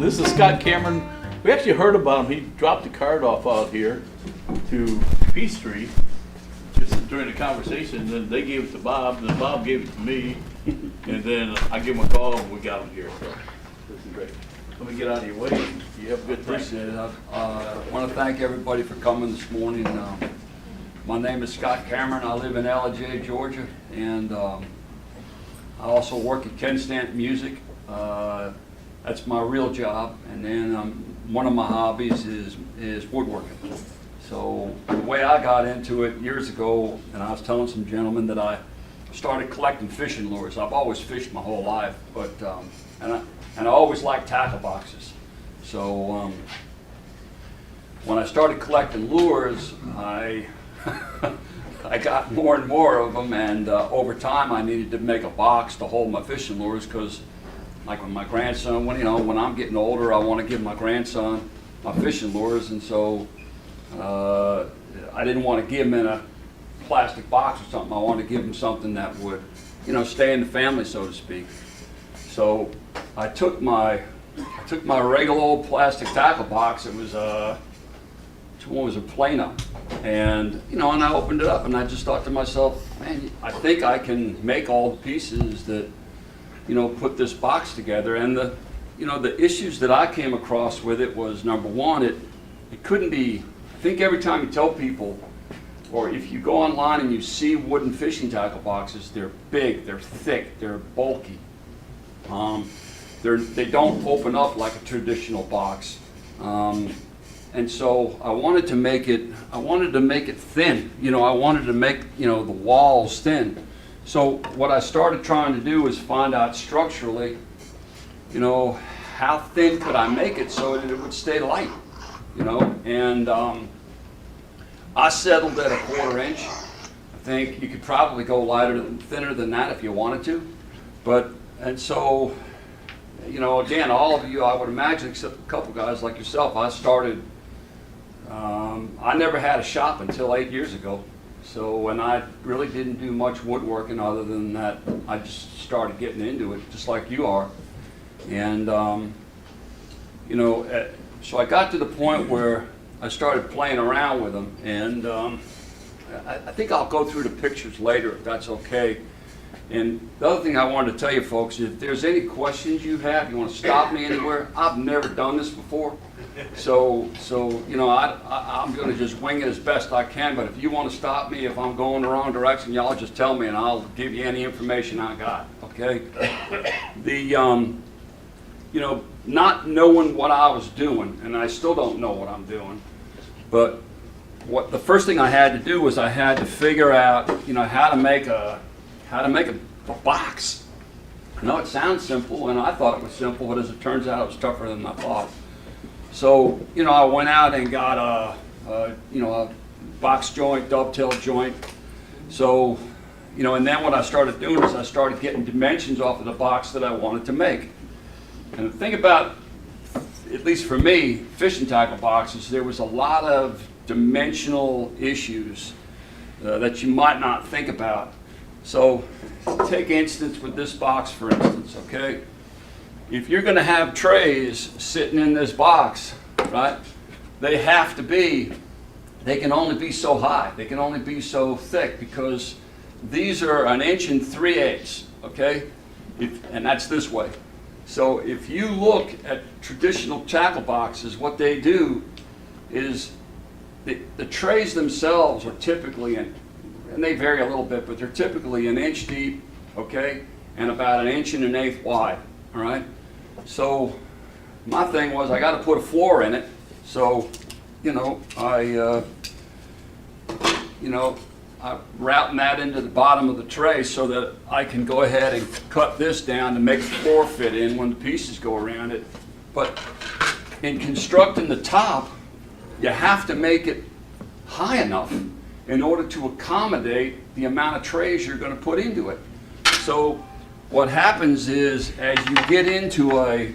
This is Scott Cameron. We actually heard about him. He dropped the card off out here to Peachtree just during the conversation. And then they gave it to Bob, and then Bob gave it to me. And then I gave him a call, and we got him here. So this is great. Let me get out of your way. You have a good time. Appreciate it. I want to thank everybody for coming this morning. My name is Scott Cameron. I live in Ellijay, Georgia, and I also work at Ken Stanton Music. That's my real job, and then one of my hobbies is woodworking. So the way I got into it years ago, and I was telling some gentlemen that I started collecting fishing lures. I've always fished my whole life, but and I always liked tackle boxes. So when I started collecting lures, I got more and more of them, and over time I needed to make a box to hold my fishing lures, because like when my grandson, when I'm getting older, I want to give my grandson my fishing lures, and so I didn't want to give him in a plastic box or something. I wanted to give him something that would, stay in the family, so to speak. So I took my regular old plastic tackle box. It was which one was a Plano, and and I opened it up, and I just thought to myself, man, I think I can make all the pieces that put this box together. And the issues that I came across with it was, number one, it couldn't be. I think every time you tell people, or if you go online and you see wooden fishing tackle boxes, they're big, they're thick, they're bulky. They don't open up like a traditional box. And so I wanted to make it thin. I wanted to make the walls thin. So what I started trying to do was find out structurally, how thin could I make it so that it would stay light, and I settled at a 1/4 inch. I think you could probably go thinner than that if you wanted to, and so, again, all of you, I would imagine, except a couple guys like yourself, I started, I never had a shop until 8 years ago. So, and I really didn't do much woodworking other than that. I just started getting into it, just like you are. And, so I got to the point where I started playing around with them. And I think I'll go through the pictures later, if that's okay. And the other thing I wanted to tell you folks, if there's any questions you have, you want to stop me anywhere, I've never done this before. So I'm going to just wing it as best I can, but if you want to stop me, if I'm going the wrong direction, y'all just tell me and I'll give you any information I got, okay? Not knowing what I was doing, and I still don't know what I'm doing, but the first thing I had to do was I had to figure out, how to make a box. I know it sounds simple, and I thought it was simple, but as it turns out, it was tougher than I thought. So, I went out and got a box joint, dovetail joint. So, and then what I started doing is I started getting dimensions off of the box that I wanted to make. And the thing about, at least for me, fishing tackle boxes, there was a lot of dimensional issues that you might not think about. So, take instance with this box, for instance, okay? If you're going to have trays sitting in this box, right, they can only be so high. They can only be so thick, because these are 1 3/8 inches, okay? And that's this way. So if you look at traditional tackle boxes, what they do is the trays themselves are typically, and they vary a little bit, but they're typically 1 inch deep, okay, and about 1 1/8 inches wide, all right? So my thing was, I got to put a floor in it. So, I'm routing that into the bottom of the tray so that I can go ahead and cut this down to make the floor fit in when the pieces go around it. But in constructing the top, you have to make it high enough in order to accommodate the amount of trays you're going to put into it. So what happens is, as you get into a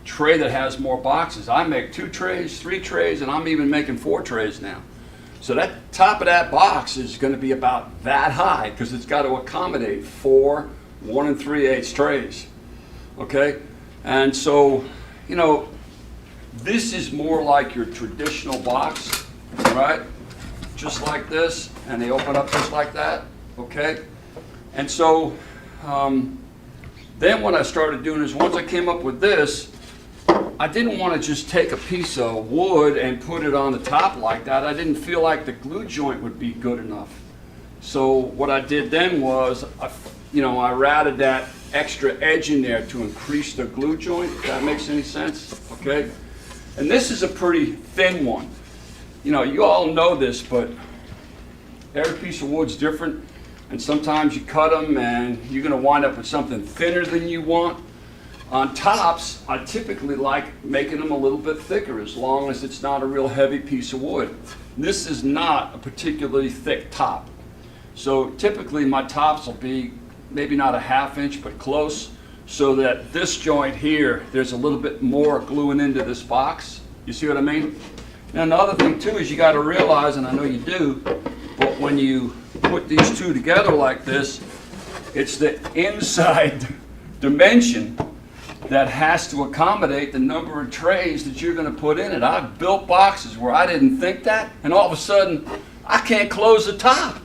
tray that has more boxes, I make 2 trays, 3 trays, and I'm even making 4 trays now. So that top of that box is going to be about that high, because it's got to accommodate 4 1 3/8 trays. Okay? And so, you know, this is more like your traditional box, right? Just like this, and they open up just like that, okay? And so, then what I started doing is once I came up with this, I didn't want to just take a piece of wood and put it on the top like that. I didn't feel like the glue joint would be good enough. So what I did then was, I routed that extra edge in there to increase the glue joint, if that makes any sense, okay? And this is a pretty thin one. You know, you all know this, but every piece of wood's different, and sometimes you cut them and you're going to wind up with something thinner than you want. On tops, I typically like making them a little bit thicker as long as it's not a real heavy piece of wood. This is not a particularly thick top. So typically my tops will be maybe not a ½ inch, but close, so that this joint here, there's a little bit more gluing into this box. You see what I mean? And the other thing too is you got to realize, and I know you do, but when you put these two together like this, it's the inside dimension that has to accommodate the number of trays that you're going to put in it. I've built boxes where I didn't think that, and all of a sudden I can't close the top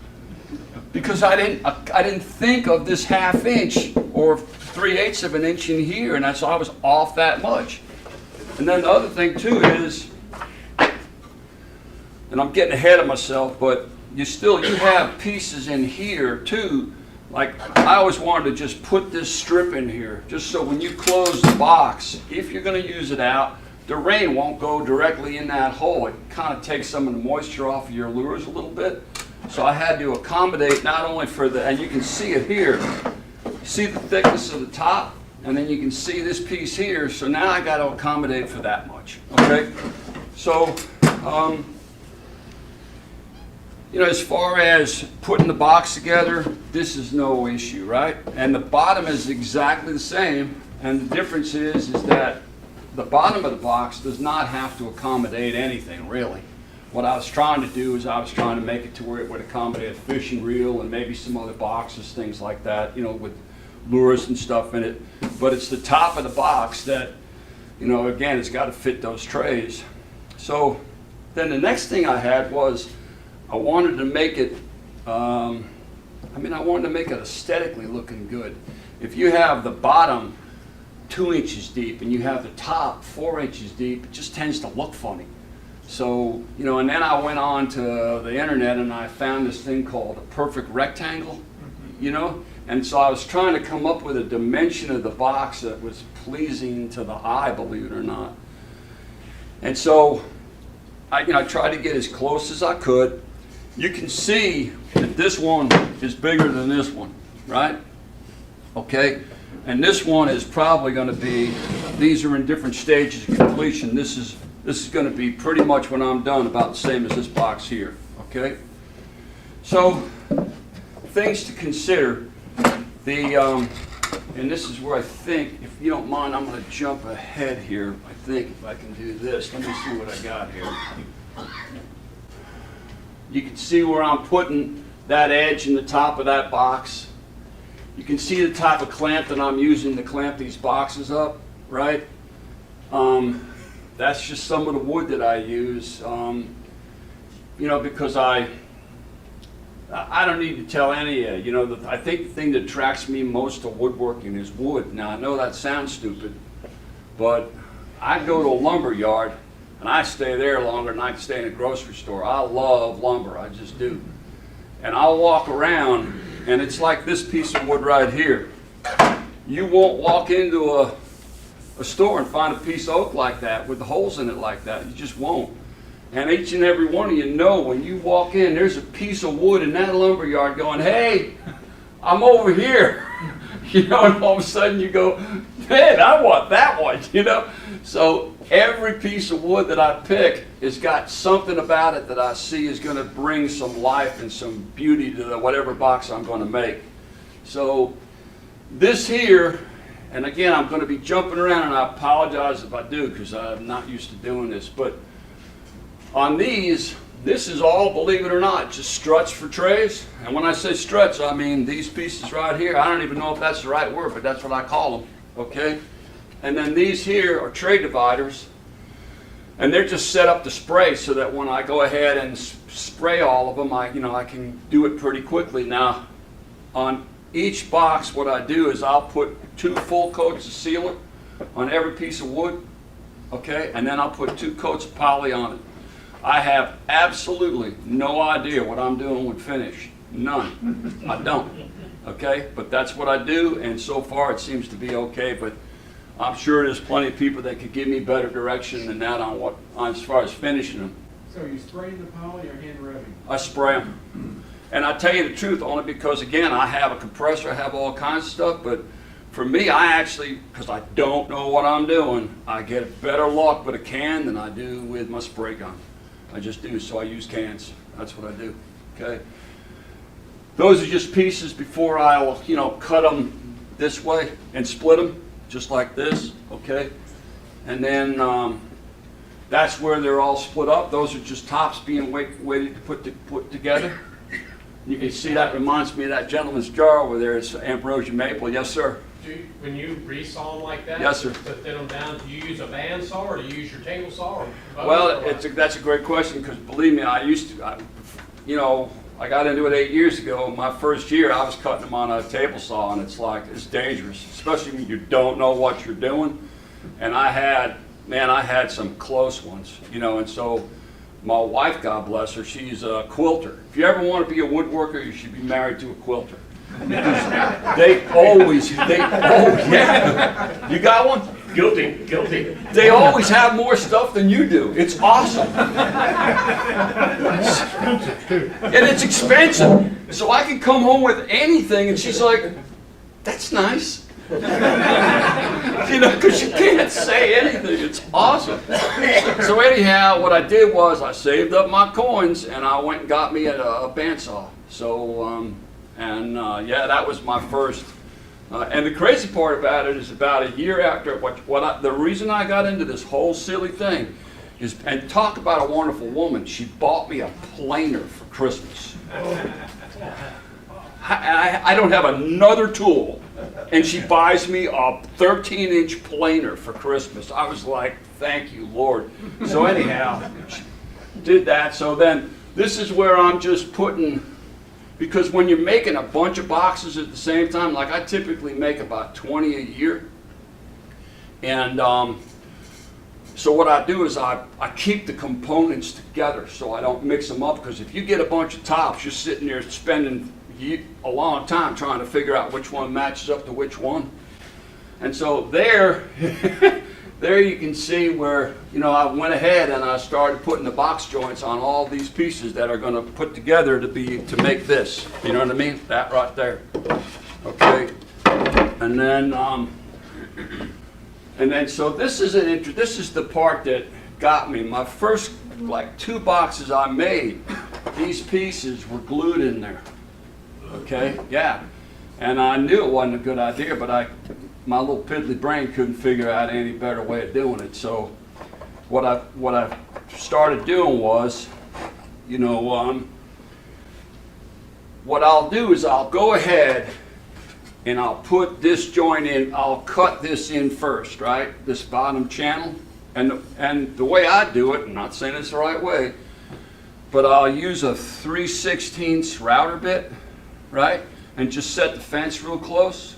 because I didn't think of this ½ inch or 3/8 of an inch in here, and so I was off that much. And then the other thing too is, and I'm getting ahead of myself, but you have pieces in here too. Like, I always wanted to just put this strip in here, just so when you close the box, if you're going to use it out, the rain won't go directly in that hole. It kind of takes some of the moisture off of your lures a little bit. So I had to accommodate not only for and you can see it here, see the thickness of the top, and then you can see this piece here, so now I got to accommodate for that much, okay? So, as far as putting the box together, this is no issue, right? And the bottom is exactly the same, and the difference is that the bottom of the box does not have to accommodate anything, really. What I was trying to do is I was trying to make it to where it would accommodate a fishing reel and maybe some other boxes, things like that, with lures and stuff in it. But it's the top of the box that, again, it's got to fit those trays. So then the next thing I had was, I wanted to make it, I wanted to make it aesthetically looking good. If you have the bottom 2 inches deep and you have the top 4 inches deep, it just tends to look funny. So, and then I went on to the internet and I found this thing called a perfect rectangle, and so I was trying to come up with a dimension of the box that was pleasing to the eye, believe it or not. And so I tried to get as close as I could. You can see that this one is bigger than this one, right? Okay, and this one is probably going to be, these are in different stages of completion. This is going to be pretty much when I'm done about the same as this box here, okay? So, things to consider. And this is where I think, if you don't mind, I'm going to jump ahead here. I think if I can do this, let me see what I got here. You can see where I'm putting that edge in the top of that box. You can see the type of clamp that I'm using to clamp these boxes up, right? That's just some of the wood that I use, because I don't need to tell any of you, I think the thing that attracts me most to woodworking is wood. Now, I know that sounds stupid, but I go to a lumber yard and I stay there longer than I can stay in a grocery store. I love lumber, I just do. And I'll walk around, and it's like this piece of wood right here. You won't walk into a store and find a piece of oak like that with the holes in it like that. You just won't. And each and every one of you know when you walk in, there's a piece of wood in that lumber yard going, hey, I'm over here. And all of a sudden you go, man, I want that one, So every piece of wood that I pick has got something about it that I see is going to bring some life and some beauty to whatever box I'm going to make. So this here, and again, I'm going to be jumping around, and I apologize if I do because I'm not used to doing this, but on these, this is all, believe it or not, just struts for trays. And when I say struts, I mean these pieces right here. I don't even know if that's the right word, but that's what I call them, okay? And then these here are tray dividers. And they're just set up to spray so that when I go ahead and spray all of them, I can do it pretty quickly. Now, on each box, what I do is I'll put 2 full coats of sealer on every piece of wood, okay? And then I'll put 2 coats of poly on it. I have absolutely no idea what I'm doing with finish. None. I don't, okay? But that's what I do, and so far it seems to be okay. But I'm sure there's plenty of people that could give me better direction than that on as far as finishing them. So are you spraying the poly or hand rubbing? I spray them. And I tell you the truth, only because, again, I have a compressor, I have all kinds of stuff, but for me, I actually, because I don't know what I'm doing, I get better luck with a can than I do with my spray gun. I just do, so I use cans. That's what I do, okay? Those are just pieces before I'll, cut them this way and split them, just like this, okay? And then that's where they're all split up. Those are just tops being waited to put together. You can see that reminds me of that gentleman's jar over there. It's ambrosia maple. Yes, sir. When you resaw them like that, yes, sir, to thin them down, do you use a bandsaw or do you use your table saw? Or well, that's a great question, because believe me, I used to, I got into it 8 years ago. My first year, I was cutting them on a table saw, and it's dangerous, especially when you don't know what you're doing. And I had some close ones, and so my wife, God bless her, she's a quilter. If you ever want to be a woodworker, you should be married to a quilter. Yeah. You got one? Guilty. They always have more stuff than you do. It's awesome. And it's expensive. So I can come home with anything, and she's like, that's nice. Because you can't say anything. It's awesome. So anyhow, what I did was I saved up my coins, and I went and got me a bandsaw. So, yeah, that was my first. And the crazy part about it is about a year after the reason I got into this whole silly thing is, and talk about a wonderful woman, she bought me a planer for Christmas. I don't have another tool, and she buys me a 13-inch planer for Christmas. I was like, thank you, Lord. So anyhow, she did that. So then this is where I'm just putting, because when you're making a bunch of boxes at the same time, like I typically make about 20 a year. And so what I do is I keep the components together so I don't mix them up, because if you get a bunch of tops, you're sitting there spending a long time trying to figure out which one matches up to which one. And so there you can see where, I went ahead and I started putting the box joints on all these pieces that are going to put together to make this. You know what I mean? That right there. Okay. And then so this is the part that got me. My first 2 boxes I made, these pieces were glued in there. Okay, yeah, and I knew it wasn't a good idea, but my little piddly brain couldn't figure out any better way of doing it. So what I started doing was, what I'll do is I'll go ahead and I'll put this joint in. I'll cut this in first, right? This bottom channel, and the way I do it, I'm not saying it's the right way, but I'll use a 3/16 router bit. Right? And just set the fence real close.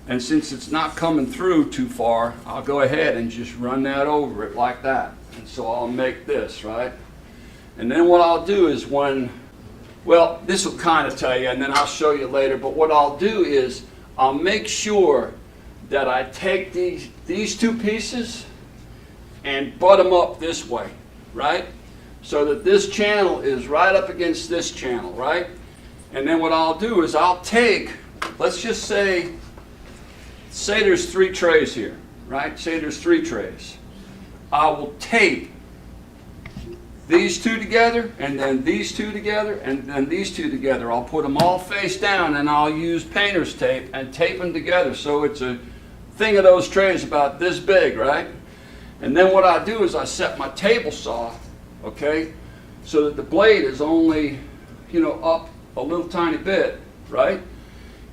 And since it's not coming through too far, I'll go ahead and just run that over it like that. And so I'll make this, right? And then what I'll do is this will kind of tell you, and then I'll show you later, but what I'll do is I'll make sure that I take these 2 pieces and butt them up this way, right? So that this channel is right up against this channel, right? And then what I'll do is I'll take, let's just say there's 3 trays here, right? Say there's 3 trays. I will tape these 2 together, and then these 2 together, and then these 2 together. I'll put them all face down, and I'll use painter's tape and tape them together so it's a thing of those trays about this big, right? And then what I do is I set my table saw, okay, so that the blade is only, up a little tiny bit, right?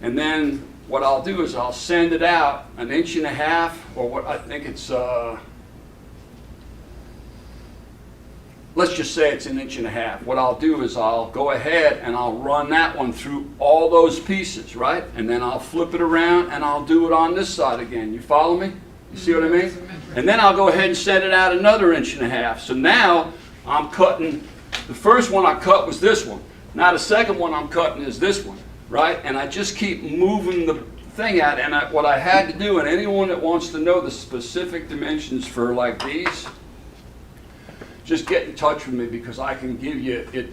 And then what I'll do is I'll sand it out 1.5 inches, or what I think it's, let's just say it's 1.5 inches. What I'll do is I'll go ahead and I'll run that one through all those pieces, right? And then I'll flip it around and I'll do it on this side again. You follow me? You see what I mean? And then I'll go ahead and sand it out another 1.5 inches. So now I'm cutting, the first one I cut was this one. Now the second one I'm cutting is this one, right? And I just keep moving the thing out. And what I had to do, and anyone that wants to know the specific dimensions for like these, just get in touch with me, because I can give you, it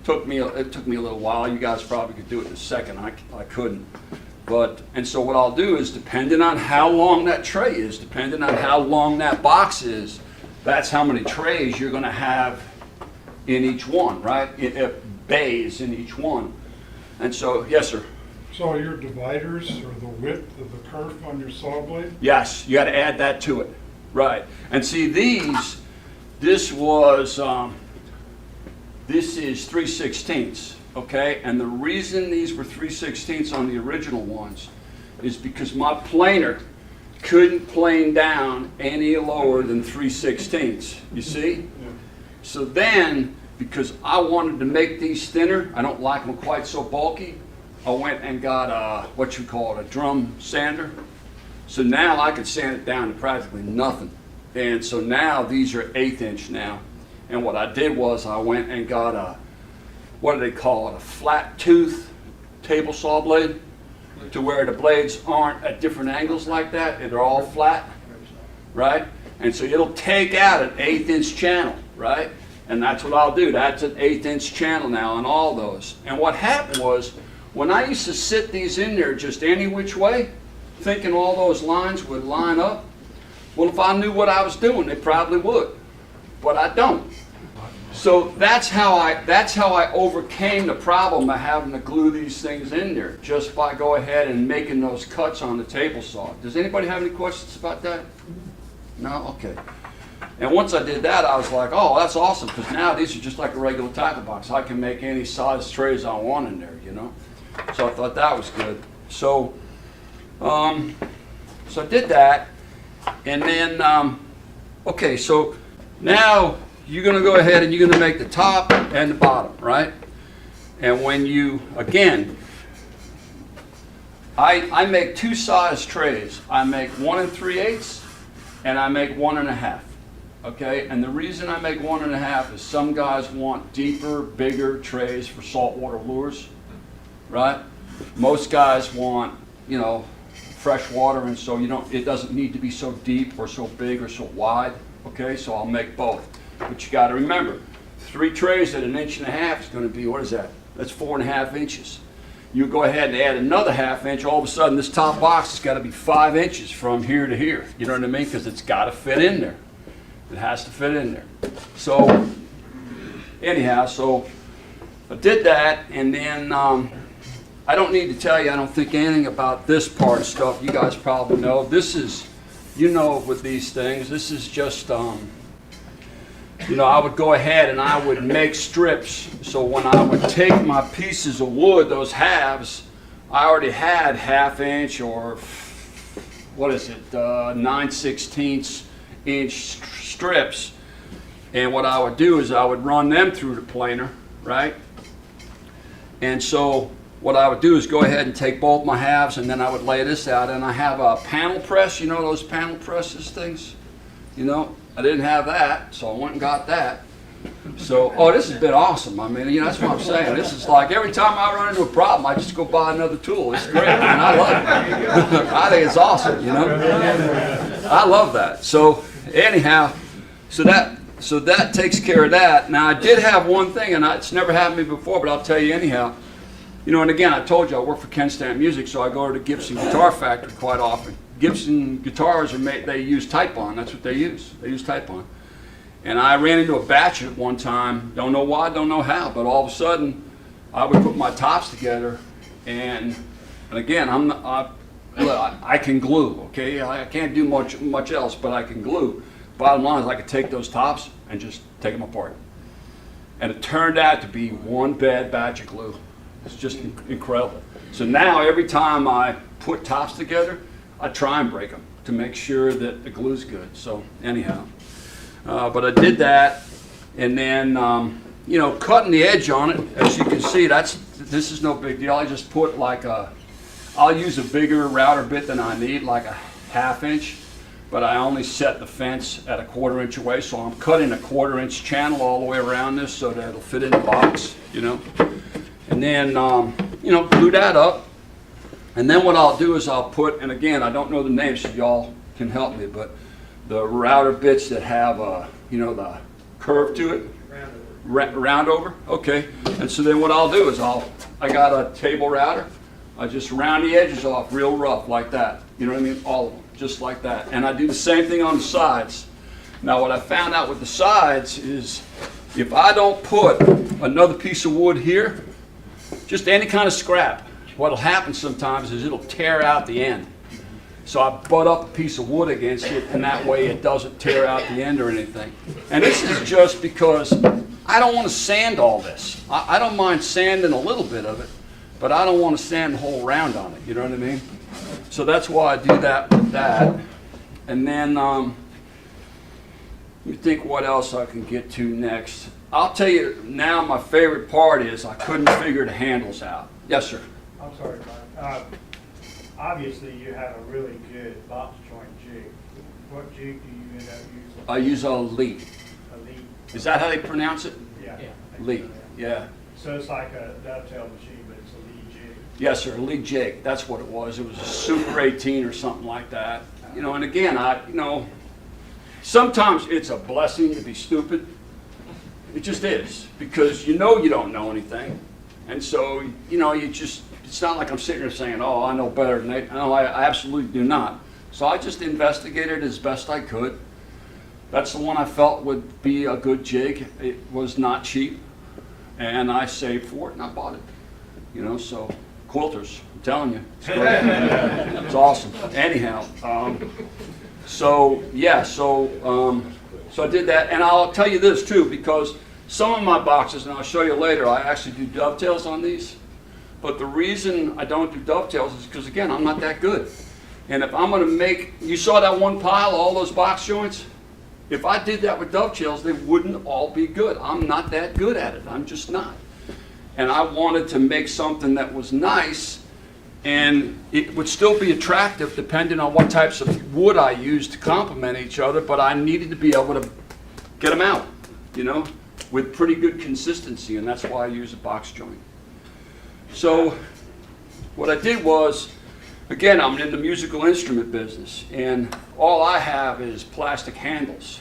took me a little while. You guys probably could do it in a second. I couldn't. And so what I'll do is, depending on how long that tray is, depending on how long that box is, that's how many trays you're going to have in each one, right? Bays in each one. And so, yes, sir. So your dividers, or the width of the kerf on your saw blade? Yes, you got to add that to it, right? And see, this was, this is 3/16, okay? And the reason these were 3/16 on the original ones is because my planer couldn't plane down any lower than 3/16, you see? Yeah. So then, because I wanted to make these thinner, I don't like them quite so bulky, I went and got a drum sander. So now I could sand it down to practically nothing. And so now these are 1/8 inch now. And what I did was I went and got what do they call it, a flat tooth table saw blade, to where the blades aren't at different angles like that, and they're all flat, right? And so it'll take out an 1/8 inch channel, right? And that's what I'll do. That's an 1/8 inch channel now on all those. And what happened was, when I used to sit these in there just any which way, thinking all those lines would line up, well, if I knew what I was doing, they probably would, but I don't. So that's how I overcame the problem of having to glue these things in there, just by go ahead and making those cuts on the table saw. Does anybody have any questions about that? No? Okay. And once I did that, I was like, oh, that's awesome, because now these are just like a regular tackle box. I can make any size trays I want in there, you know? So I thought that was good. So, so I did that. And then, okay, so now you're going to go ahead and you're going to make the top and the bottom, right? And when you, again, I make two size trays. I make 1 3/8 and I make 1.5. Okay, and the reason I make 1.5 is some guys want deeper, bigger trays for saltwater lures, right? Most guys want, you know, fresh water, and so it doesn't need to be so deep or so big or so wide. Okay, so I'll make both. But you got to remember, 3 trays at 1.5 inches is going to be, what is that? That's 4.5 inches. You go ahead and add another 1/2 inch, all of a sudden this top box has got to be 5 inches from here to here. You know what I mean? Because it's got to fit in there. It has to fit in there. So anyhow, so I did that, and then I don't need to tell you, I don't think anything about this part stuff. You guys probably know. This is, you know, with these things, this is just, you know, I would go ahead and I would make strips. So when I would take my pieces of wood, those halves, I already had 1/2 inch or, what is it, 9/16 inch strips. And what I would do is I would run them through the planer, right? And so what I would do is go ahead and take both my halves, and then I would lay this out. And I have a panel press, you know those panel presses things? You know, I didn't have that, so I went and got that. So, oh, this has been awesome. I mean, you know, that's what I'm saying. This is like every time I run into a problem, I just go buy another tool. It's great, man. I love it. I think it's awesome, you know? I love that. So, anyhow, so that takes care of that. Now, I did have one thing, and it's never happened to me before, but I'll tell you anyhow. You know, and again, I told you I work for Ken Stamp Music, so I go to the Gibson Guitar Factory quite often. Gibson guitars are made, they use Type-On, that's what they use. They use Type-On. And I ran into a batch at one time, don't know why, don't know how, but all of a sudden, I would put my tops together, and again, I can glue, okay? I can't do much else, but I can glue. Bottom line is I could take those tops and just take them apart. And it turned out to be one bad batch of glue. It's just incredible. So now every time I put tops together, I try and break them to make sure that the glue's good. So anyhow, but I did that, and then you know, cutting the edge on it, as you can see, this is no big deal. I just put like I'll use a bigger router bit than I need, like a 1/2 inch, but I only set the fence at a 1/4 inch away, so I'm cutting a 1/4 inch channel all the way around this so that it'll fit in the box, you know. And then, you know, glue that up. And then what I'll do is I'll put, and again, I don't know the names, so y'all can help me, but the router bits that have, you know, the curve to it. Round over, okay. And so then what I'll do is I got a table router. I just round the edges off real rough like that. You know what I mean? All of them, just like that. And I do the same thing on the sides. Now what I found out with the sides is if I don't put another piece of wood here, just any kind of scrap, what'll happen sometimes is it'll tear out the end. So I butt up a piece of wood against it, and that way it doesn't tear out the end or anything. And this is just because I don't want to sand all this. I don't mind sanding a little bit of it, but I don't want to sand the whole round on it, you know what I mean? So that's why I do that with that. And then, let me think what else I can get to next. I'll tell you now my favorite part is I couldn't figure the handles out. Yes, sir. I'm sorry, Brian. Obviously, you have a really good box joint jig. What jig do you end up using? I use a lead. Elite? Is that how they pronounce it? Yeah. Lead, yeah. So it's like a dovetail machine, but it's a lead jig. Yes, sir, a lead jig. That's what it was. It was a Super 18 or something like that. You know, and again, you know, sometimes it's a blessing to be stupid. It just is, because you know you don't know anything. And so, you know, it's not like I'm sitting here saying, oh, I know better than they. No, I absolutely do not. So I just investigated as best I could. That's the one I felt would be a good jig. It was not cheap, and I saved for it, and I bought it. You know, so quilters, I'm telling you, it's great. It's awesome. Anyhow, so yeah, so I did that, and I'll tell you this too, because some of my boxes, and I'll show you later, I actually do dovetails on these. But the reason I don't do dovetails is because, again, I'm not that good. And if I'm going to make, you saw that one pile, all those box joints? If I did that with dovetails, they wouldn't all be good. I'm not that good at it. I'm just not. And I wanted to make something that was nice, and it would still be attractive depending on what types of wood I used to complement each other, but I needed to be able to get them out, you know, with pretty good consistency, and that's why I use a box joint. So what I did was, again, I'm in the musical instrument business, and all I have is plastic handles.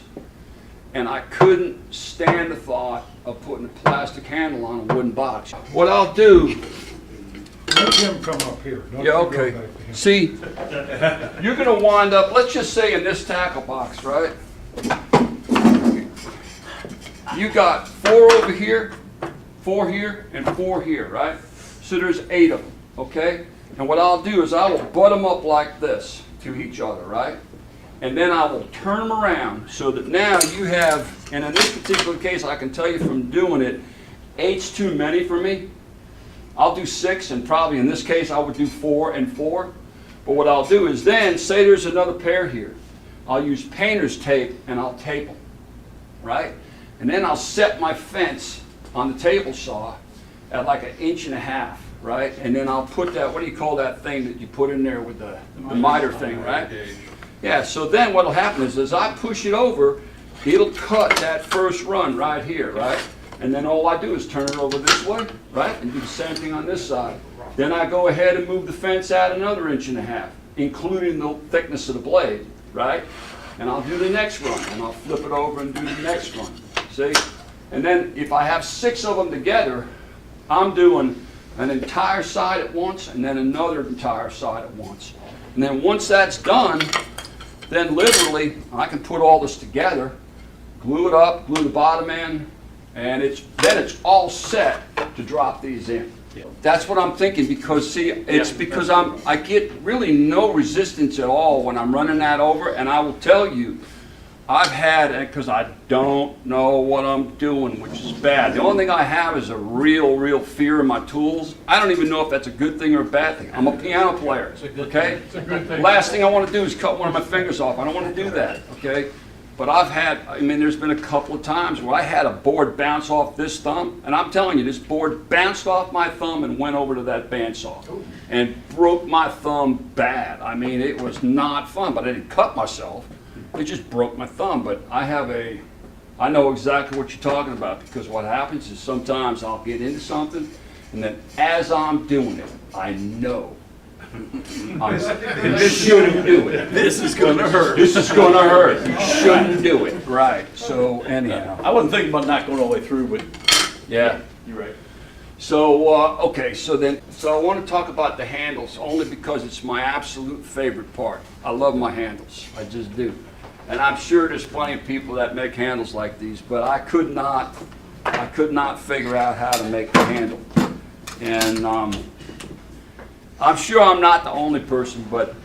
And I couldn't stand the thought of putting a plastic handle on a wooden box. What I'll do... Let him come up here. Don't Yeah, you go okay. back to him. See, you're going to wind up, let's just say in this tackle box, right? You got 4 over here, 4 here, and 4 here, right? So there's 8 of them, okay? And what I'll do is I will butt them up like this to each other, right? And then I will turn them around so that now you have, and in this particular case, I can tell you from doing it, 8's too many for me. I'll do 6, and probably in this case I would do 4 and 4. But what I'll do is then, say there's another pair here. I'll use painter's tape and I'll tape them, right? And then I'll set my fence on the table saw at like 1.5 inches, right? And then I'll put that, what do you call that thing that you put in there with the miter thing, right? Yeah, so then what'll happen is as I push it over, it'll cut that first run right here, right? And then all I do is turn it over this way, right? And do the same thing on this side. Then I go ahead and move the fence out another 1.5 inches, including the thickness of the blade, right? And I'll do the next run, and I'll flip it over and do the next run, see? And then if I have 6 of them together, I'm doing an entire side at once and then another entire side at once. And then once that's done, then literally I can put all this together, glue it up, glue the bottom in, and then it's all set to drop these in. That's what I'm thinking, because see, it's because I get really no resistance at all when I'm running that over, and I will tell you, I've had it because I don't know what I'm doing, which is bad. The only thing I have is a real fear of my tools. I don't even know if that's a good thing or a bad thing. I'm a piano player, okay? Last thing I want to do is cut one of my fingers off. I don't want to do that, okay? But there's been a couple of times where I had a board bounce off this thumb, and I'm telling you, this board bounced off my thumb and went over to that bandsaw and broke my thumb bad. I mean, it was not fun, but I didn't cut myself. It just broke my thumb. But I know exactly what you're talking about, because what happens is sometimes I'll get into something, and then as I'm doing it, I know you shouldn't do it. This is gonna hurt. This is going to hurt. You shouldn't do it. Right. So anyhow. I wasn't thinking about not going all the way through, but Yeah. you're right. So, okay, so I want to talk about the handles only because it's my absolute favorite part. I love my handles. I just do. And I'm sure there's plenty of people that make handles like these, but I could not figure out how to make the handle. And I'm sure I'm not the only person, but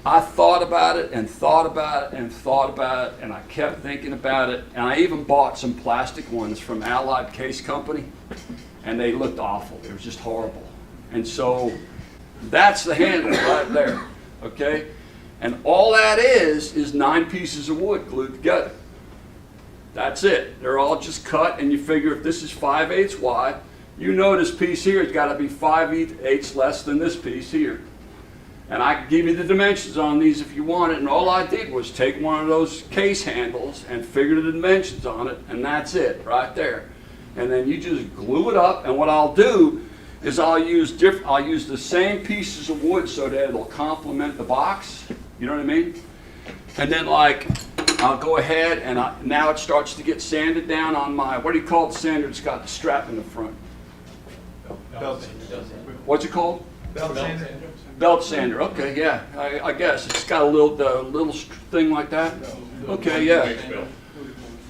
I thought about it and thought about it and thought about it, and I kept thinking about it. And I even bought some plastic ones from Allied Case Company, and they looked awful. It was just horrible. And so that's the handle right there, okay? And all that is 9 pieces of wood glued together. That's it. They're all just cut, and you figure if this is 5/8 wide, you know this piece here has got to be 5/8 less than this piece here. And I can give you the dimensions on these if you want it, and all I did was take one of those case handles and figure the dimensions on it, and that's it right there. And then you just glue it up, and what I'll do is I'll use the same pieces of wood so that it'll complement the box, you know what I mean? And then I'll go ahead and now it starts to get sanded down on my, what do you call the sander that's got the strap in the front? What's it called? Belt sander? Belt sander, okay, yeah, I guess. It's got a little thing like that? Okay, yeah.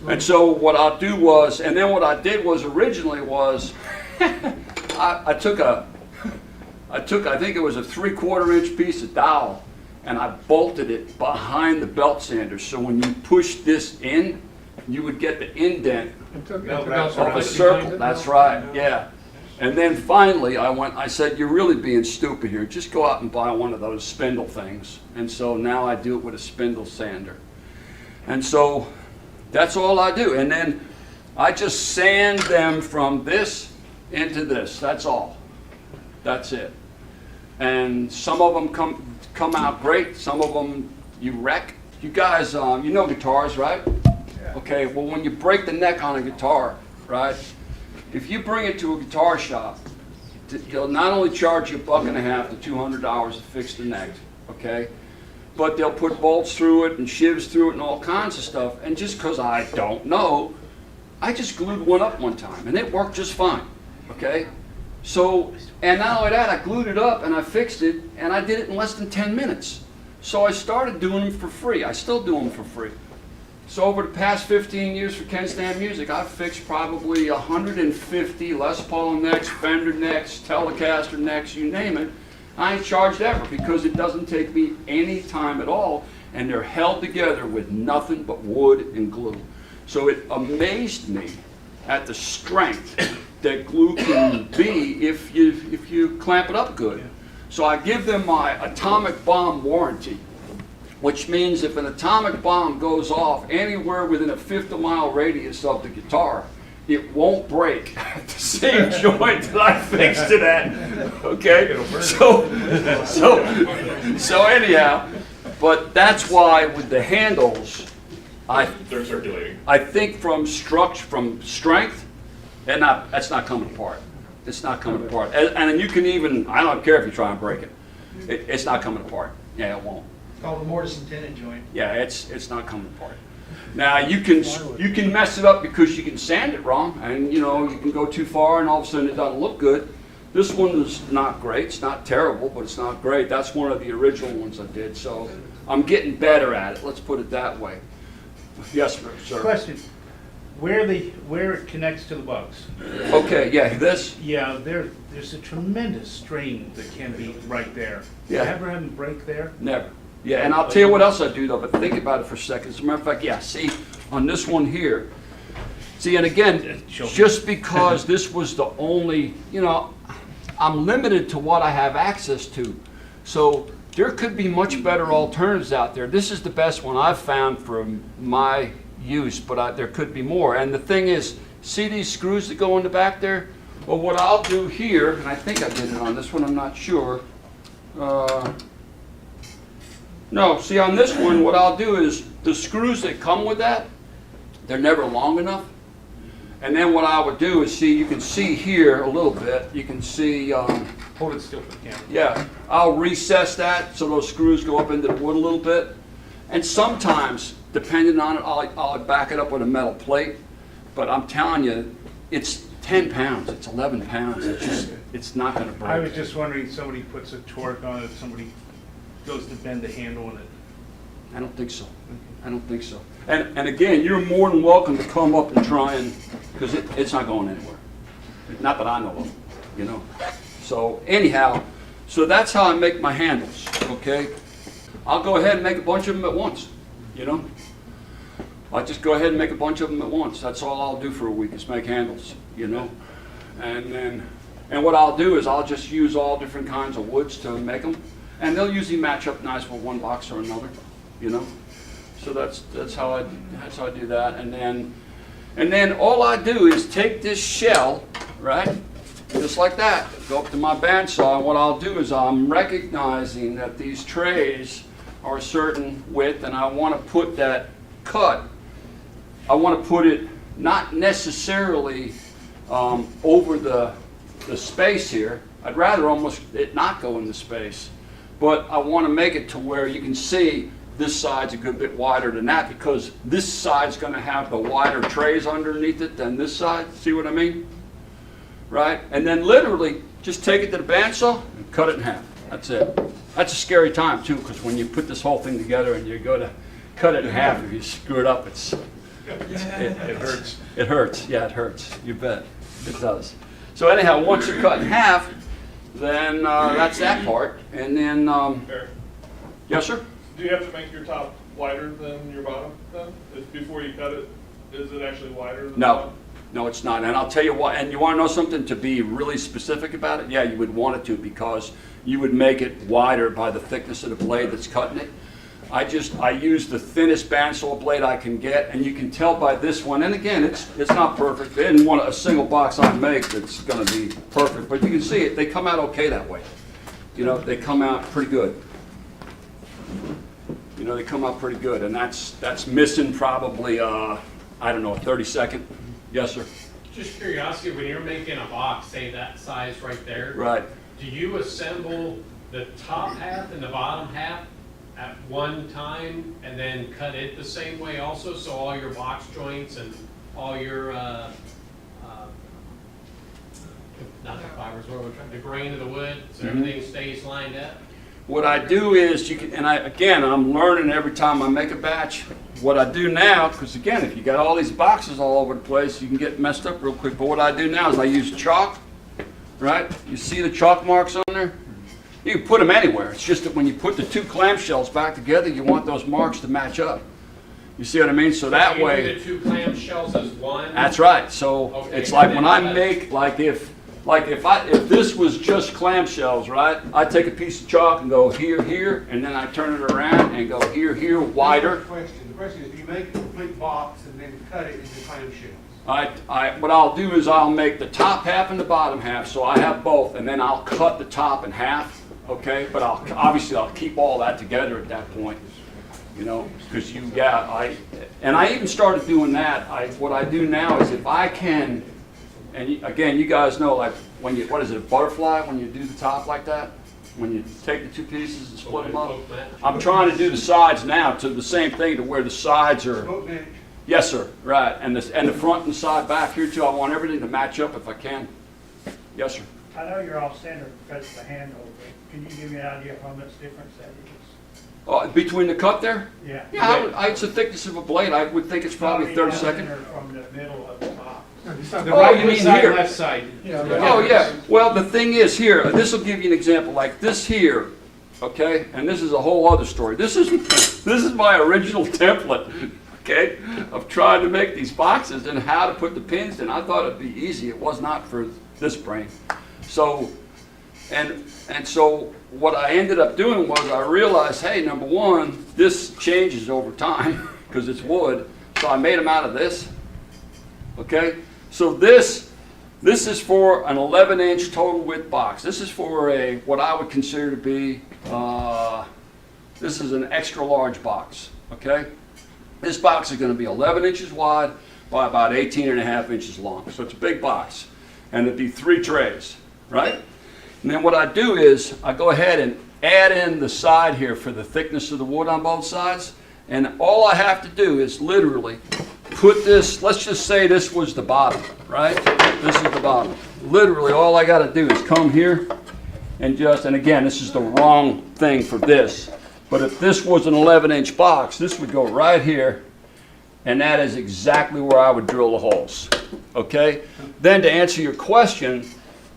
And so what I did was originally I took I think it was a 3/4 inch piece of dowel, and I bolted it behind the belt sander. So when you push this in, you would get the indent of a circle. That's right, yeah. And then finally I said, you're really being stupid here. Just go out and buy one of those spindle things. And so now I do it with a spindle sander. And so that's all I do. And then I just sand them from this into this. That's all. That's it. And some of them come out great. Some of them you wreck. You guys, you know guitars, right? Yeah. Okay, well when you break the neck on a guitar, right? If you bring it to a guitar shop, they'll not only charge you $1.50 to $200 to fix the neck, okay? But they'll put bolts through it and shivs through it and all kinds of stuff. And just because I don't know, I just glued one up one time and it worked just fine, okay? So, and not only that, I glued it up and I fixed it, and I did it in less than 10 minutes. So I started doing them for free. I still do them for free. So over the past 15 years for Ken Stamp Music, I've fixed probably 150 Les Paul necks, Fender necks, Telecaster necks, you name it. I ain't charged ever because it doesn't take me any time at all, and they're held together with nothing but wood and glue. So it amazed me at the strength that glue can be if you clamp it up good. So I give them my atomic bomb warranty, which means if an atomic bomb goes off anywhere within a 50-mile radius of the guitar, it won't break at the same joint that I fixed it at. Okay? So anyhow, but that's why with the handles, They're circulating. I think from strength, that's not coming apart. It's not coming apart. And you can even, I don't care if you try and break it. It's not coming apart. Yeah, it won't. It's called a mortise and tenon joint. Yeah, it's not coming apart. Now you can mess it up because you can sand it wrong, and you can go too far, and all of a sudden it doesn't look good. This one is not great. It's not terrible, but it's not great. That's one of the original ones I did. So I'm getting better at it. Let's put it that way. Yes, sir. Question, where it connects to the bugs? Okay, yeah, this. Yeah, there's a tremendous strain that can be right there. Yeah. You ever have them break there? Never. Yeah, and I'll tell you what else I do though, but think about it for a second. As a matter of fact, yeah, see, on this one here, see, and again, just because this was the only, you know, I'm limited to what I have access to. So there could be much better alternatives out there. This is the best one I've found for my use, but there could be more. And the thing is, see these screws that go in the back there? Well, what I'll do here, and I think I did it on this one, I'm not sure. No, see on this one, what I'll do is the screws that come with that, they're never long enough. And then what I would do is see, you can see here a little bit, you can see, Hold it still for the camera. yeah, I'll recess that so those screws go up into the wood a little bit. And sometimes, depending on it, I'll back it up with a metal plate. But I'm telling you, it's 10 pounds, it's 11 pounds, it's not gonna break. I was just wondering, if somebody puts a torque on it, somebody goes to bend the handle on it. I don't think so. I don't think so. And again, you're more than welcome to come up and try and, because it's not going anywhere. Not that I know of, you know. So anyhow, so that's how I make my handles, okay? I'll go ahead and make a bunch of them at once, you know? I'll just go ahead and make a bunch of them at once. That's all I'll do for a week is make handles, you know? And what I'll do is I'll just use all different kinds of woods to make them. And they'll usually match up nice with one box or another, you know? So that's how I do that. And then all I do is take this shell, right? Just like that. Go up to my bandsaw, and what I'll do is I'm recognizing that these trays are a certain width, and I want to put that cut. I want to put it not necessarily over the space here. I'd rather almost it not go in the space. But I want to make it to where you can see this side's a good bit wider than that, because this side's going to have the wider trays underneath it than this side. See what I mean? Right? And then literally just take it to the bandsaw and cut it in half. That's it. That's a scary time too, because when you put this whole thing together and you go to cut it in half, if you screw it up, it hurts. It hurts. Yeah, it hurts. You bet. It does. So anyhow, once you cut in half, then that's that part. And then, Eric, yes, sir? do you have to make your top wider than your bottom then? Before you cut it, is it actually wider than the No. bottom? No, it's not. And I'll tell you what, and you want to know something to be really specific about it? Yeah, you would want it to, because you would make it wider by the thickness of the blade that's cutting it. I use the thinnest bandsaw blade I can get, and you can tell by this one. And again, it's not perfect. There isn't a single box I make that's going to be perfect, but you can see it. They come out okay that way. You know, they come out pretty good. You know, they come out pretty good, and that's missing probably I don't know, a 32nd. Yes, sir. Just curiosity, when you're making a box, say that size right there, Right. do you assemble the top half and the bottom half at one time and then cut it the same way also, so all your box joints and all your not the fibers, what we're trying, the grain of the wood, so everything stays lined up? What I do is, I'm learning every time I make a batch. What I do now, because again, if you got all these boxes all over the place, you can get messed up real quick. But what I do now is I use chalk, right? You see the chalk marks on there? You can put them anywhere. It's just that when you put the two clamshells back together, you want those marks to match up. You see what I mean? So that you way. do the two clam shells as one? That's right. So Okay, it's like when I then- make, if this was just clamshells, right? I take a piece of chalk and go here, here, and then I turn it around and go here, here, wider. The question is, if you make a complete box and then cut it into clamshells. What I'll do is I'll make the top half and the bottom half, so I have both, and then I'll cut the top in half, okay? But obviously I'll keep all that together at that point, you know, because I even started doing that. What I do now is if I can, and again, you guys know, like when what is it, a butterfly, when you do the top like that? When you take the two pieces and split them up? I'm trying to do the sides now to the same thing, to where the sides are. Boat manage. Yes, sir, right. And the front and side back here too, I want everything to match up if I can. Yes, sir. I know you're all standard because of the handle, but can you give me an idea of how much difference that is? Between the cut there? Yeah. Yeah, it's the thickness of a blade. I would think it's probably 32nd. From the middle of the top. The Oh, right you mean side, here? left side. Oh, yeah. Well, the thing is here, this will give you an example. Like this here, okay? And this is a whole other story. This is my original template, okay, of trying to make these boxes and how to put the pins in. I thought it'd be easy. It was not for this brain. So, and so what I ended up doing was I realized, hey, number one, this changes over time because it's wood. So I made them out of this, okay? So this is for an 11-inch total width box. This is for what I would consider to be, this is an extra large box, okay? This box is going to be 11 inches wide by about 18.5 inches long. So it's a big box. And it'd be 3 trays, right? And then what I do is I go ahead and add in the side here for the thickness of the wood on both sides. And all I have to do is literally put this, let's just say this was the bottom, right? This is the bottom. Literally all I got to do is come here and again, this is the wrong thing for this. But if this was an 11-inch box, this would go right here, and that is exactly where I would drill the holes, okay? Then to answer your question,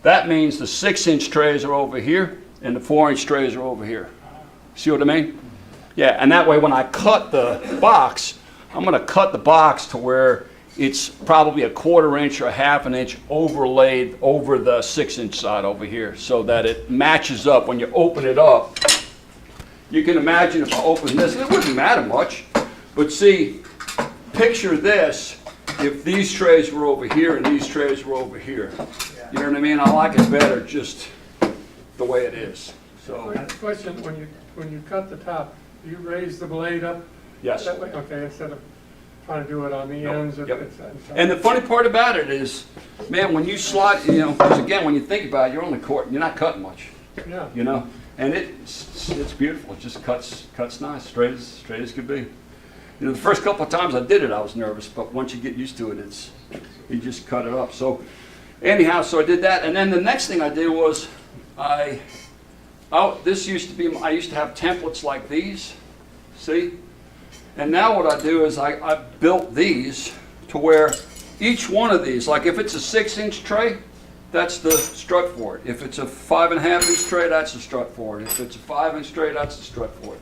that means the 6-inch trays are over here, and the 4-inch trays are over here. See what I mean? Yeah, and that way when I cut the box, I'm going to cut the box to where it's probably a 1/4 inch or 1/2 inch overlaid over the 6-inch side over here so that it matches up. When you open it up, you can imagine if I open this, it wouldn't matter much, but see, picture this if these trays were over here and these trays were over here. You know what I mean? I like it better just the way it is. So, Question, when you cut the top, do you raise the blade up yes. that way? Okay, instead of trying to do it on the ends. Yep. And the funny part about it is, man, when you slide, you know, because again, when you think about it, you're you're not cutting much, Yeah. you know, and it's beautiful. It just cuts nice, straight as could be. You know, the first couple of times I did it, I was nervous, but once you get used to it, you just cut it up. So anyhow, so I did that, and then the next thing I did was I used to have templates like these, see? And now what I do is I built these to where each one of these, like if it's a 6-inch tray, that's the strut for it. If it's a 5.5-inch tray, that's the strut for it. If it's a 5-inch tray, that's the strut for it.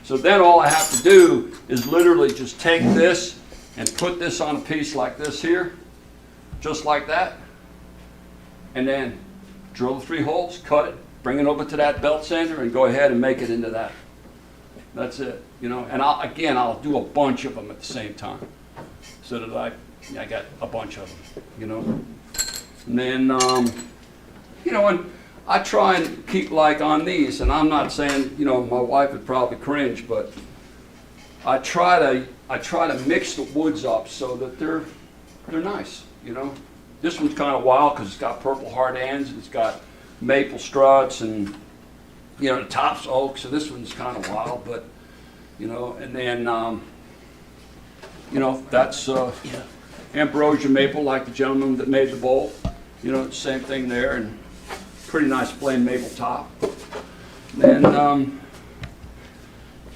So then all I have to do is literally just take this and put this on a piece like this here, just like that, and then drill the 3 holes, cut it, bring it over to that belt sander, and go ahead and make it into that. That's it, you know. And I'll do a bunch of them at the same time, so that I got a bunch of them, you know. And then, you know, and I try and keep like on these, and I'm not saying, you know, my wife would probably cringe, but I try to mix the woods up so that they're nice, you know. This one's kind of wild because it's got purple hard ends and it's got maple struts, and you know, the top's oak, so this one's kind of wild, but you know, and then you know, that's ambrosia maple, like the gentleman that made the bowl. You know, same thing there, and pretty nice plain maple top. And then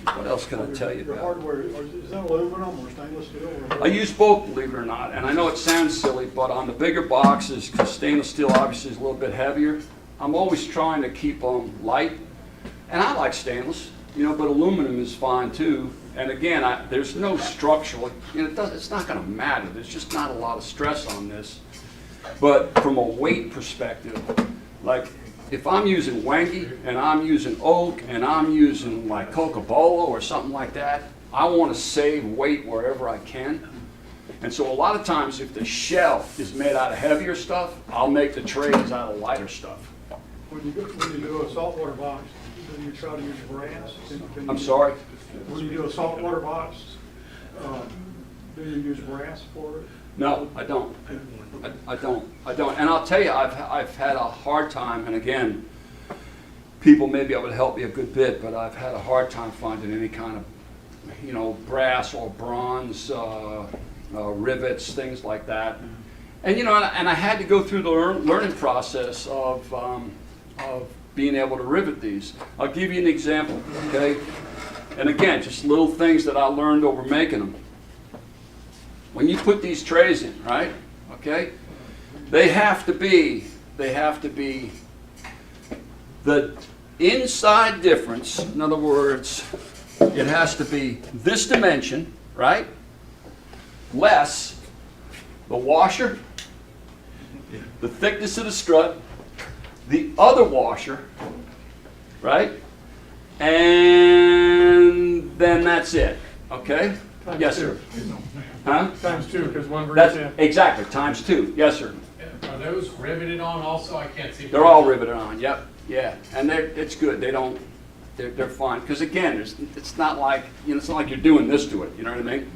what else can I tell you Your about? hardware, is that aluminum or stainless steel? I use both, believe it or not, and I know it sounds silly, but on the bigger boxes, because stainless steel obviously is a little bit heavier, I'm always trying to keep them light. And I like stainless, you know, but aluminum is fine too. And again, there's no structural, you know, it's not going to matter. There's just not a lot of stress on this. But from a weight perspective, like if I'm using wangi and I'm using oak and I'm using like cocobolo or something like that, I want to save weight wherever I can. And so a lot of times if the shell is made out of heavier stuff, I'll make the trays out of lighter stuff. When you do a saltwater box, do you try to use brass? I'm sorry? When you do a saltwater box, do you use brass for it? No, I don't. I don't. And I'll tell you, I've had a hard time, and again, people may be able to help me a good bit, but I've had a hard time finding any kind of, you know, brass or bronze rivets, things like that. And you know, and I had to go through the learning process of being able to rivet these. I'll give you an example, okay? And again, just little things that I learned over making them. When you put these trays in, right? Okay? They have to be the inside difference, in other words, it has to be this dimension, right? Less the washer, the thickness of the strut, the other washer, right? And then that's it, okay? Times Yes, two. sir. Huh? Times two, because one for That's each end. exactly, times 2. Yes, sir. Are those riveted on also? I can't see. They're all riveted on, yep, yeah. And it's good, they're fine. Because again, it's not like, it's not like you're doing this to it, you know what I mean?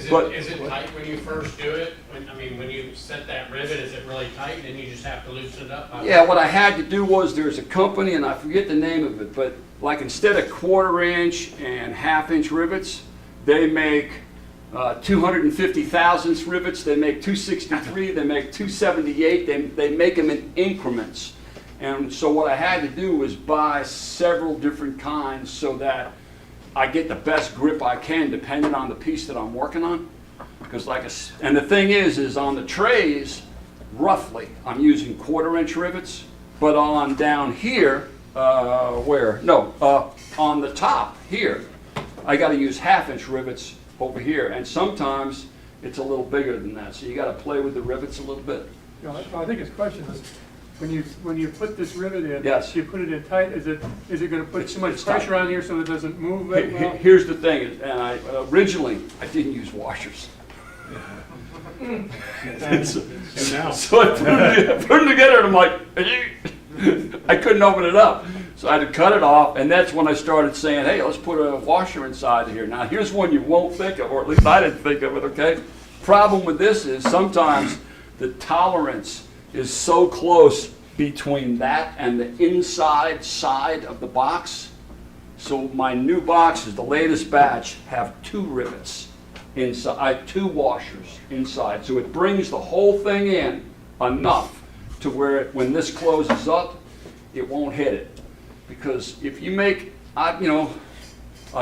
But- Is it tight when you first do it? When you set that rivet, is it really tight and you just have to loosen it up? Yeah, what I had to do was, there's a company, and I forget the name of it, but like instead of 1/4" and 1/2" rivets, they make 250 thousandths rivets, they make 263, they make 278, they make them in increments. And so what I had to do was buy several different kinds so that I get the best grip I can depending on the piece that I'm working on. Because and the thing is on the trays, roughly, I'm using 1/4" rivets, but on down here, on the top here, I got to use 1/2" rivets over here, and sometimes it's a little bigger than that, so you got to play with the rivets a little bit. You know, I think his question is, when you put this rivet in, Yes. you put it in tight, is it going to put It's- too much it's tight. pressure on here so it doesn't move very well? Here's the thing, and originally I didn't use washers. And now, So I put them together, and I'm like, I couldn't open it up. So I had to cut it off, and that's when I started saying, hey, let's put a washer inside here. Now, here's one you won't think of, or at least I didn't think of it, okay? Problem with this is sometimes the tolerance is so close between that and the inside side of the box. So my new boxes, the latest batch, have 2 rivets inside, 2 washers inside. So it brings the whole thing in enough to where when this closes up, it won't hit it. Because if you make, I've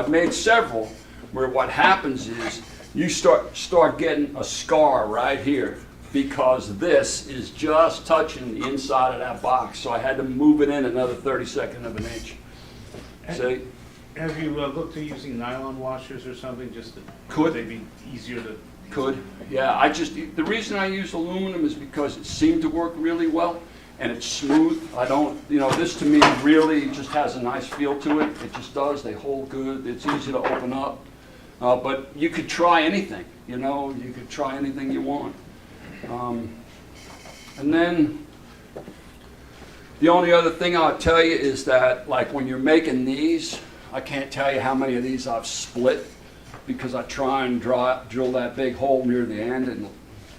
made several where what happens is you start getting a scar right here because this is just touching the inside of that box. So I had to move it in another 32nd of an inch. See? have you looked at using nylon washers or something, just to, Could. they be easier to? Could, yeah. The reason I use aluminum is because it seemed to work really well, and it's smooth. This to me really just has a nice feel to it. It just does. They hold good. It's easy to open up. But you could try anything, you could try anything you want. And then the only other thing I'll tell you is that, like when you're making these, I can't tell you how many of these I've split because I try and drill that big hole near the end, and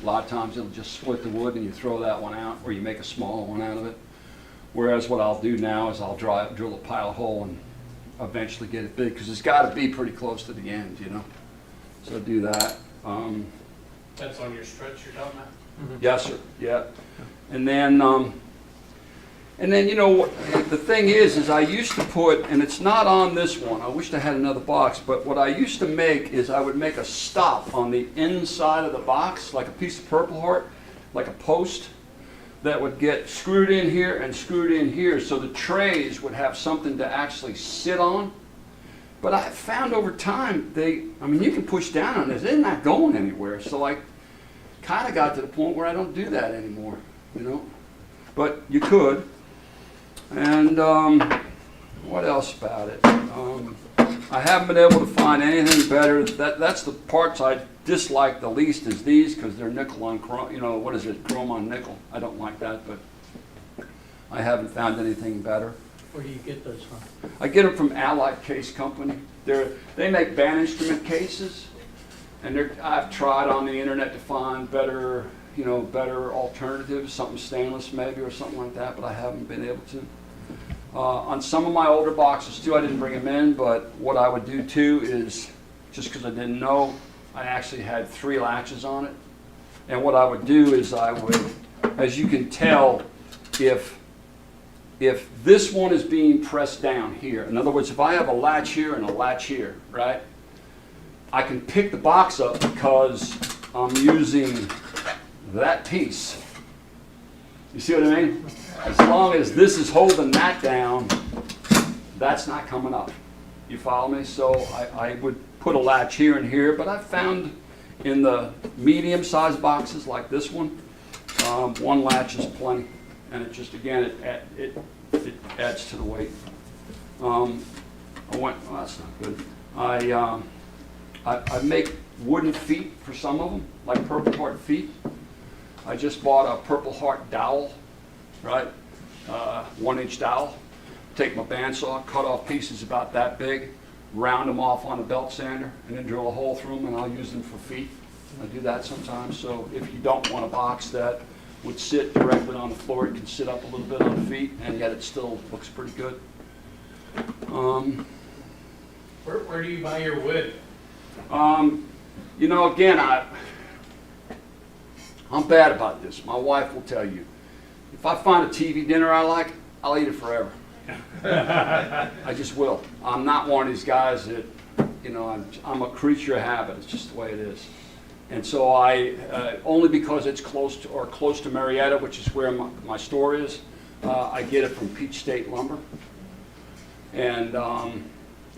a lot of times it'll just split the wood and you throw that one out, or you make a smaller one out of it. Whereas what I'll do now is I'll drill a pilot hole and eventually get it big, because it's got to be pretty close to the end, So do that. That's on your stretch you're talking about? Yes, sir. Yeah. And then the thing is I used to put, and it's not on this one. I wish I had another box, but what I used to make is I would make a stop on the inside of the box, like a piece of Purple Heart, like a post that would get screwed in here and screwed in here, so the trays would have something to actually sit on. But I found over time you can push down on this, they're not going anywhere. So I kind of got to the point where I don't do that anymore, But you could. And what else about it? I haven't been able to find anything better. That's the parts I dislike the least is these, because they're nickel on chrome. What is it? Chrome on nickel. I don't like that, but I haven't found anything better. Where do you get those from? I get them from Allied Case Company. They make band instrument cases, and I've tried on the internet to find better alternatives, something stainless maybe or something like that, but I haven't been able to. On some of my older boxes too, I didn't bring them in, but what I would do too is, just because I didn't know, I actually had 3 latches on it. And what I would do is I would, as you can tell, if this one is being pressed down here, in other words, if I have a latch here and a latch here, right, I can pick the box up because I'm using that piece. You see what I mean? As long as this is holding that down, that's not coming up. You follow me? So I would put a latch here and here, but I found in the medium-sized boxes like this one, one latch is plenty. And it just, again, it adds to the weight. That's not good. I make wooden feet for some of them, like Purple Heart feet. I just bought a Purple Heart dowel, right? 1-inch dowel. Take my bandsaw, cut off pieces about that big, round them off on a belt sander, and then drill a hole through them, and I'll use them for feet. I do that sometimes. So if you don't want a box that would sit directly on the floor, it can sit up a little bit on the feet, and yet it still looks pretty good. Where do you buy your wood? You know, again, I'm bad about this. My wife will tell you. If I find a TV dinner I like, I'll eat it forever. I just will. I'm not one of these guys that, you know, I'm a creature of habit. It's just the way it is. And so only because it's close to Marietta, which is where my store is, I get it from Peach State Lumber. And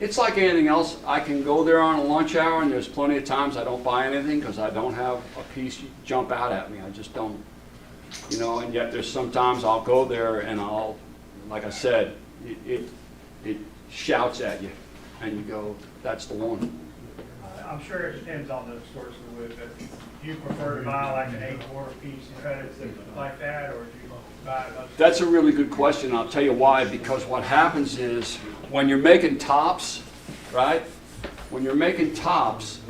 it's like anything else. I can go there on a lunch hour, and there's plenty of times I don't buy anything because I don't have a piece jump out at me. I just don't. You know, and yet there's sometimes I'll go there and like I said, it shouts at you, and you go, that's the one. I'm sure it depends on the source of the wood, but do you prefer to buy like an 8-quarter piece and cut it like that, or do you buy a bunch? That's a really good question. I'll tell you why. Because what happens is when you're making tops, right? When you're making tops,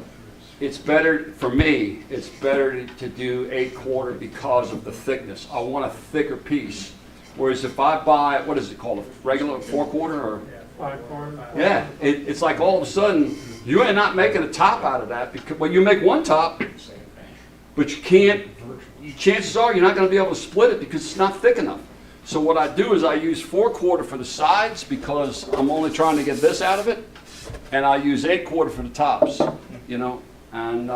it's better, for me, it's better to do 8-quarter because of the thickness. I want a thicker piece. Whereas if I buy, what is it called, a regular 4-quarter or? 5-quarter. Yeah, it's like all of a sudden, you are not making a top out of that, because, well, you make one top, but you can't, chances are you're not going to be able to split it because it's not thick enough. So what I do is I use 4-quarter for the sides because I'm only trying to get this out of it, and I use 8-quarter for the tops, you know, and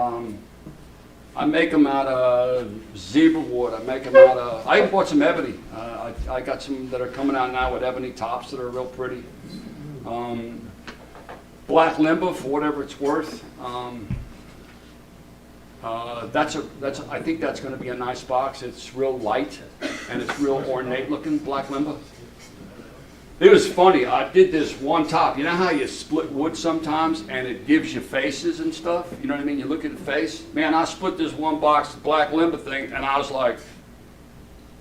I make them out of zebra wood. I make them out of, I even bought some ebony. I got some that are coming out now with ebony tops that are real pretty. Black limber for whatever it's worth. I think that's going to be a nice box. It's real light and it's real ornate looking, black limber. It was funny. I did this one top. You know how you split wood sometimes and it gives you faces and stuff? You know what I mean? You look at the face. Man, I split this one box black limber thing and I was like,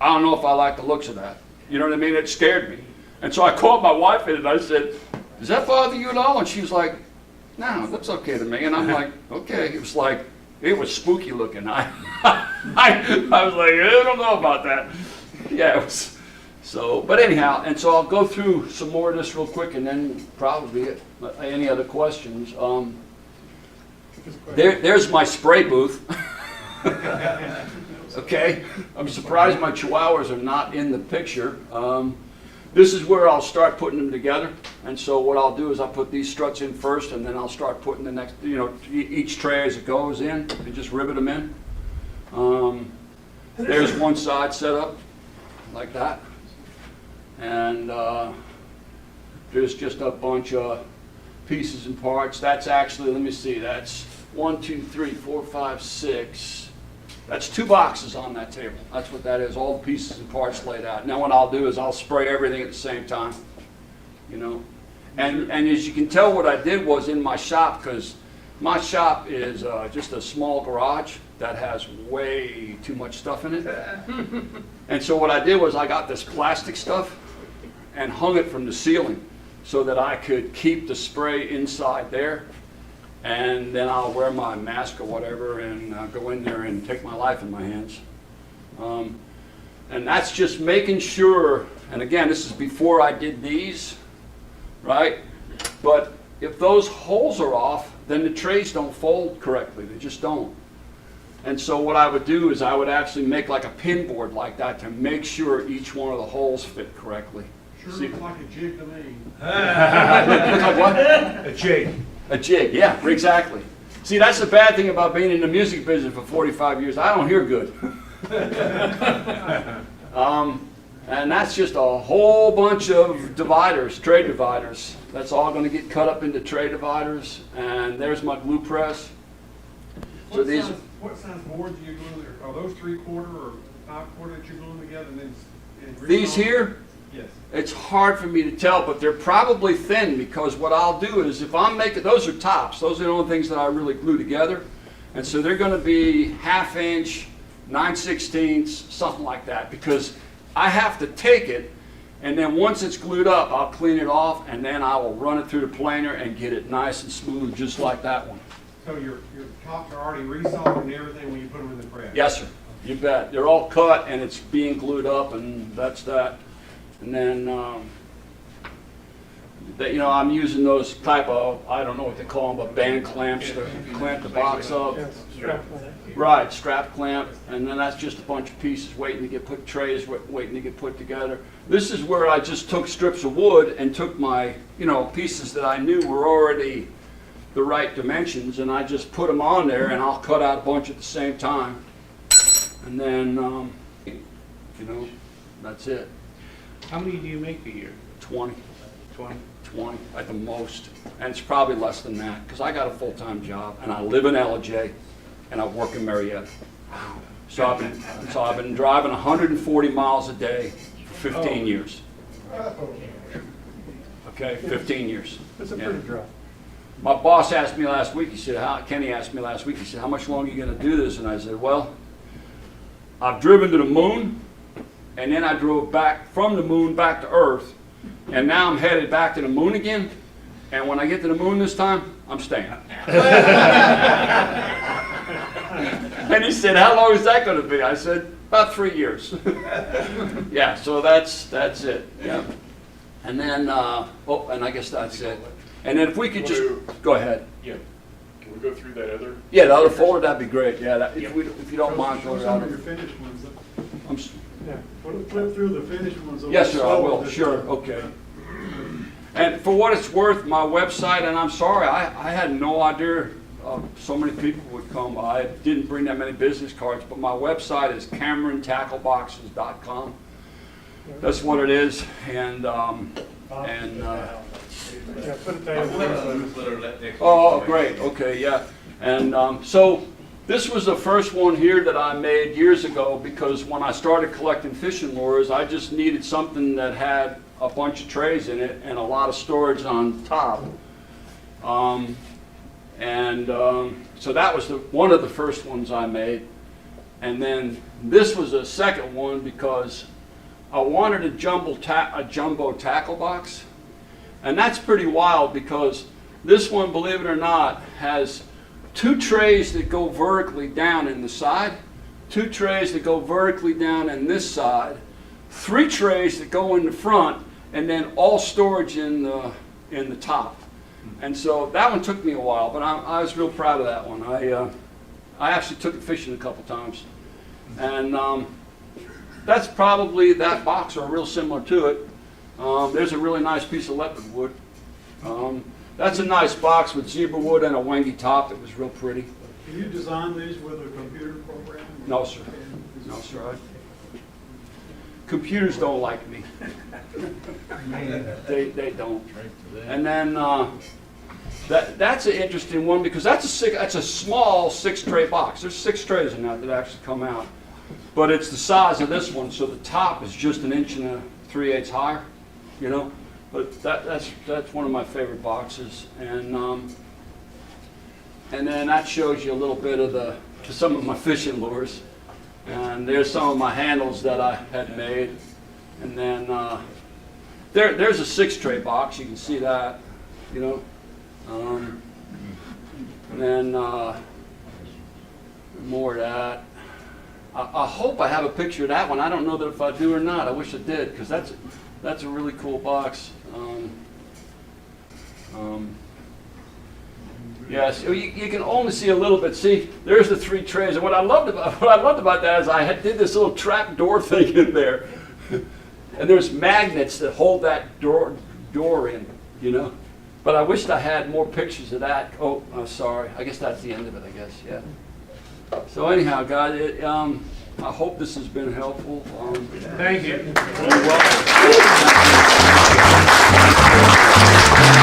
I don't know if I like the looks of that. You know what I mean? It scared me. And so I called my wife in and I said, does that bother you at all? And she was like, no, it looks okay to me. And I'm like, okay. It was like, it was spooky looking. I was like, I don't know about that. Yeah, it was. So, but anyhow, and so I'll go through some more of this real quick and then probably any other questions. There's my spray booth. Okay, I'm surprised my chihuahuas are not in the picture. This is where I'll start putting them together. And so what I'll do is I'll put these struts in first and then I'll start putting the next, you know, each tray as it goes in and just rivet them in. There's one side set up like that. And there's just a bunch of pieces and parts. That's actually, let me see, that's 1, 2, 3, 4, 5, 6. That's 2 boxes on that table. That's what that is, all the pieces and parts laid out. Now what I'll do is I'll spray everything at the same time, you know. And as you can tell, what I did was in my shop, because my shop is just a small garage that has way too much stuff in it. And so what I did was I got this plastic stuff and hung it from the ceiling so that I could keep the spray inside there. And then I'll wear my mask or whatever and go in there and take my life in my hands. And that's just making sure, and again, this is before I did these, right? But if those holes are off, then the trays don't fold correctly. They just don't. And so what I would do is I would actually make like a pin board like that to make sure each one of the holes fit correctly. Sure looks like a jig to me. Looks like what? A jig. A jig, yeah, exactly. See, that's the bad thing about being in the music business for 45 years. I don't hear good. And that's just a whole bunch of dividers, tray dividers. That's all going to get cut up into tray dividers. And there's my glue press. So these, What size boards do you glue there? Are those 3/4 or 5/4 that you're gluing together and then? these here, Yes. it's hard for me to tell, but they're probably thin, because what I'll do is if I'm making, those are tops. Those are the only things that I really glue together. And so they're going to be 1/2 inch, 9/16, something like that, because I have to take it, and then once it's glued up, I'll clean it off, and then I will run it through the planer and get it nice and smooth, just like that one. So your tops are already resoldered and everything when you put them in the press? Yes, sir. You bet. They're all cut, and it's being glued up, and that's that. And then, I'm using those type of, I don't know what they call them, but band clamps to clamp the box up. Yes, strap on it. Right, strap clamp, and then that's just a bunch of pieces waiting to get put, trays waiting to get put together. This is where I just took strips of wood and took my, pieces that I knew were already the right dimensions, and I just put them on there, and I'll cut out a bunch at the same time. And then, that's it. How many do you make a year? 20. 20? 20 at the most, and it's probably less than that, because I got a full-time job, and I live in LJ, and I work in Marietta. So I've been driving 140 miles a day for 15 years. Okay, 15 years. It's a Yeah. pretty drop. My boss asked me last week, Kenny asked me last week, he said, how much longer are you going to do this? And I said, well, I've driven to the moon, and then I drove back from the moon back to Earth, and now I'm headed back to the moon again, and when I get to the moon this time, I'm staying. And he said, how long is that going to be? I said, about 3 years. Yeah, so that's it. Yeah. And then, and I guess that's it. And then if we could just, go ahead. Yeah. Can we go through that other? Yeah, the other folder, that'd be great. Yeah, if you don't mind. Show go some down. of your finished ones. I'm s- Yeah. Flip through the finished ones. Yes, sir, I will. Sure, okay. And for what it's worth, my website, and I'm sorry, I had no idea so many people would come. I didn't bring that many business cards, but my website is CameronTackleBoxes.com. That's what it is, and Yeah, put it down. oh, great, okay, yeah. And so this was the first one here that I made years ago, because when I started collecting fishing lures, I just needed something that had a bunch of trays in it and a lot of storage on top. So that was one of the first ones I made. And then this was a second one because I wanted a jumbo tackle box. And that's pretty wild, because this one, believe it or not, has 2 trays that go vertically down in the side, 2 trays that go vertically down in this side, 3 trays that go in the front, and then all storage in the top. And so that one took me a while, but I was real proud of that one. I actually took it fishing a couple times. And that's probably that box, or real similar to it. There's a really nice piece of leopard wood. That's a nice box with zebra wood and a wangy top. It was real pretty. Can you design these with a computer program? No, sir. No, sir. Computers don't like me. They don't. And then that's an interesting one, because that's a small 6-tray box. There's 6 trays in that actually come out. But it's the size of this one, so the top is just 1 3/8 higher, But that's one of my favorite boxes, and then that shows you a little bit of some of my fishing lures, and there's some of my handles that I had made, and then there's a 6-tray box. You can see that, and then more of that. I hope I have a picture of that one. I don't know that if I do or not. I wish I did, because that's a really cool box. Yes, you can only see a little bit. See, there's the 3 trays. And what I loved about that is I did this little trap door thing in there, and there's magnets that hold that door in, But I wished I had more pictures of that. Oh, I'm sorry. I guess that's the end of it. I guess, yeah. So anyhow, guys, I hope this has been helpful. Thank you. You're welcome.